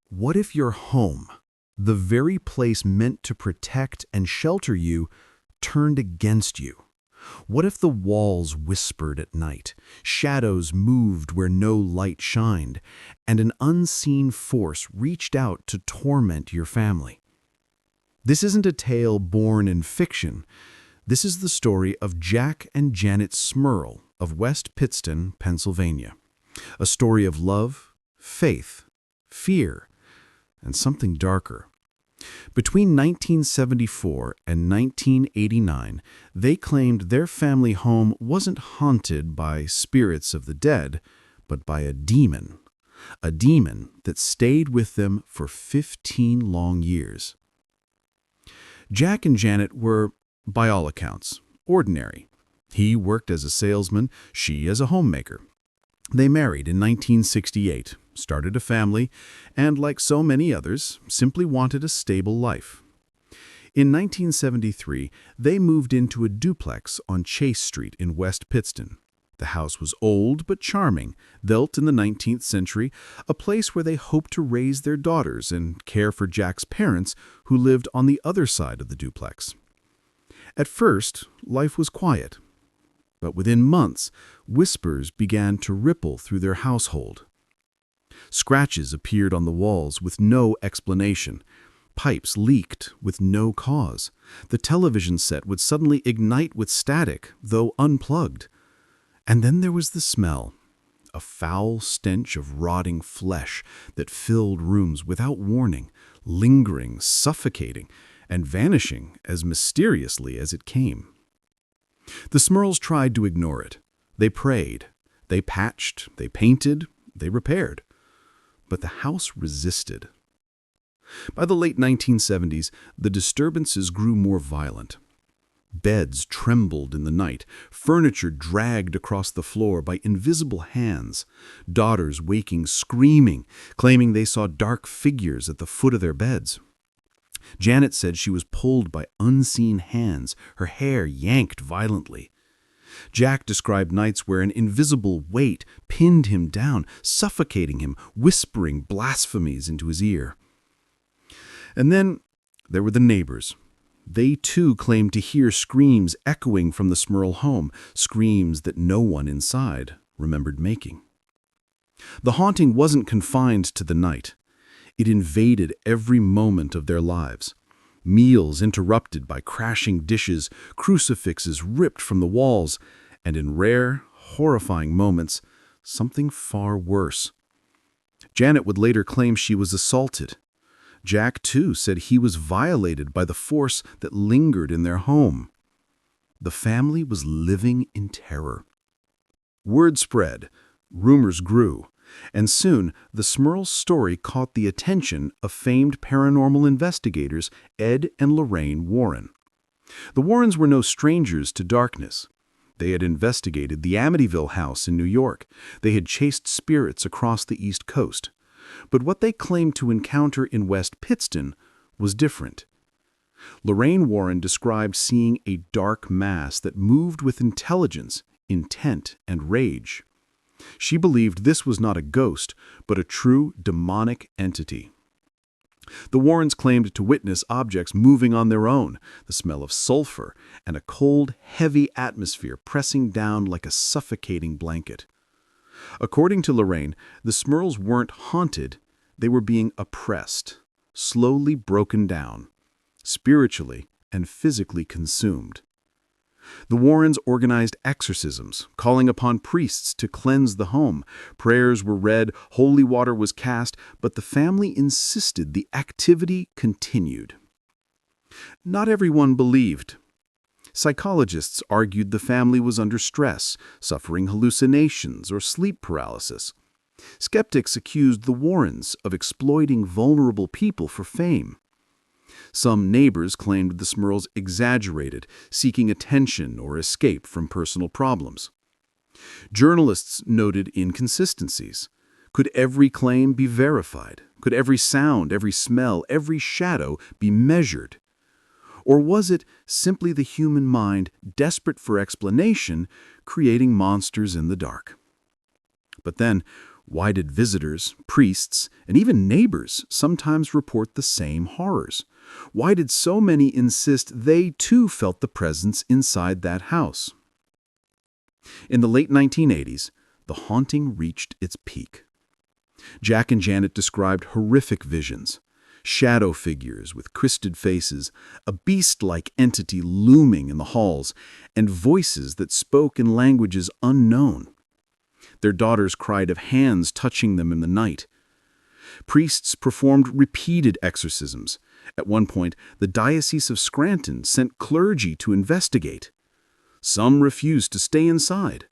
What if your home, the very place meant to protect and shelter you, turned against you? What if the walls whispered at night, shadows moved where no light shined, and an unseen force reached out to torment your family? This isn't a tale born in fiction. This is the story of Jack and Janet Smurl of West Pittston, Pennsylvania. A story of love, faith, fear, and something darker. Between 1974 and 1989, they claimed their family home wasn't haunted by spirits of the dead, but by a demon that stayed with them for 15 long years. Jack and Janet were, by all accounts, ordinary. He worked as a salesman, she as a homemaker. They married in 1968, started a family, and like so many others, simply wanted a stable life. In 1973, they moved into a duplex on Chase Street in West Pittston. The house was old but charming, built in the 19th century, a place where they hoped to raise their daughters and care for Jack's parents, who lived on the other side of the duplex. At first, life was quiet. But within months, whispers began to ripple through their household. Scratches appeared on the walls with no explanation. Pipes leaked with no cause. The television set would suddenly ignite with static, though unplugged. And then there was the smell, a foul stench of rotting flesh that filled rooms without warning, lingering, suffocating, and vanishing as mysteriously as it came. The Smurls tried to ignore it. They prayed, they patched, they painted, they repaired. But the house resisted. By the late 1970s, the disturbances grew more violent. Beds trembled in the night, furniture dragged across the floor by invisible hands, daughters waking screaming, claiming they saw dark figures at the foot of their beds. Janet said she was pulled by unseen hands, her hair yanked violently. Jack described nights where an invisible weight pinned him down, suffocating him, whispering blasphemies into his ear. And then there were the neighbors. They too claimed to hear screams echoing from the Smurl home, screams that no one inside remembered making. The haunting wasn't confined to the night. It invaded every moment of their lives. Meals interrupted by crashing dishes, crucifixes ripped from the walls, and in rare, horrifying moments, something far worse. Janet would later claim she was assaulted. Jack, too, said he was violated by the force that lingered in their home. The family was living in terror. Word spread, rumors grew, and soon the Smurl story caught the attention of famed paranormal investigators Ed and Lorraine Warren. The Warrens were no strangers to darkness. They had investigated the Amityville house in New York. They had chased spirits across the East Coast. But what they claimed to encounter in West Pittston was different. Lorraine Warren described seeing a dark mass that moved with intelligence, intent, and rage. She believed this was not a ghost, but a true demonic entity. The Warrens claimed to witness objects moving on their own, the smell of sulfur, and a cold, heavy atmosphere pressing down like a suffocating blanket. According to Lorraine, the Smurls weren't haunted, they were being oppressed, slowly broken down, spiritually and physically consumed. The Warrens organized exorcisms, calling upon priests to cleanse the home. Prayers were read, holy water was cast, but the family insisted the activity continued. Not everyone believed. Psychologists argued the family was under stress, suffering hallucinations or sleep paralysis. Skeptics accused the Warrens of exploiting vulnerable people for fame. Some neighbors claimed the Smurls exaggerated, seeking attention or escape from personal problems. Journalists noted inconsistencies. Could every claim be verified? Could every sound, every smell, every shadow be measured? Or was it simply the human mind, desperate for explanation, creating monsters in the dark? But then, Why did visitors, priests, and even neighbors sometimes report the same horrors? Why did so many insist they too felt the presence inside that house? In the late 1980s, the haunting reached its peak. Jack and Janet described horrific visions, shadow figures with crested faces, a beast-like entity looming in the halls, and voices that spoke in languages unknown. Their daughters cried of hands touching them in the night. Priests performed repeated exorcisms. At one point, the Diocese of Scranton sent clergy to investigate. Some refused to stay inside.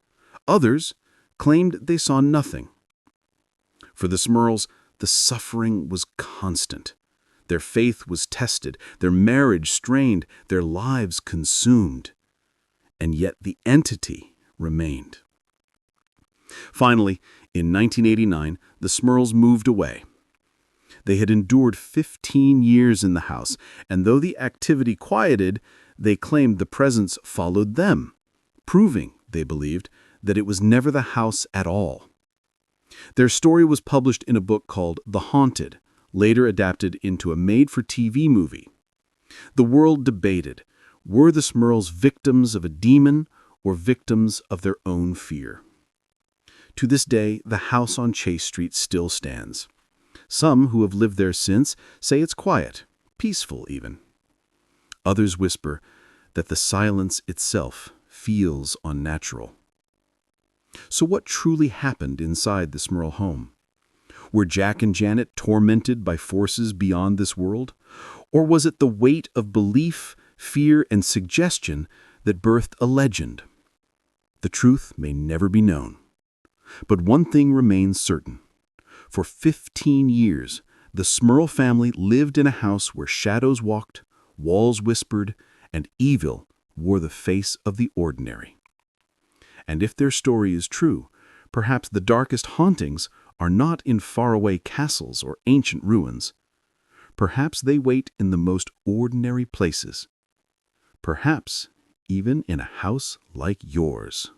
Others claimed they saw nothing. For the Smurls, the suffering was constant. Their faith was tested, their marriage strained, their lives consumed. And yet the entity remained. Finally, in 1989, the Smurls moved away. They had endured 15 years in the house, and though the activity quieted, they claimed the presence followed them, proving, they believed, that it was never the house at all. Their story was published in a book called The Haunted, later adapted into a made-for-TV movie. The world debated, were the Smurls victims of a demon or victims of their own fear? To this day, the house on Chase Street still stands. Some who have lived there since say it's quiet, peaceful even. Others whisper that the silence itself feels unnatural. So what truly happened inside the Smurl home? Were Jack and Janet tormented by forces beyond this world? Or was it the weight of belief, fear, and suggestion that birthed a legend? The truth may never be known. But one thing remains certain. For 15 years, the Smurl family lived in a house where shadows walked, walls whispered, and evil wore the face of the ordinary. And if their story is true, perhaps the darkest hauntings are not in faraway castles or ancient ruins. Perhaps they wait in the most ordinary places. Perhaps even in a house like yours.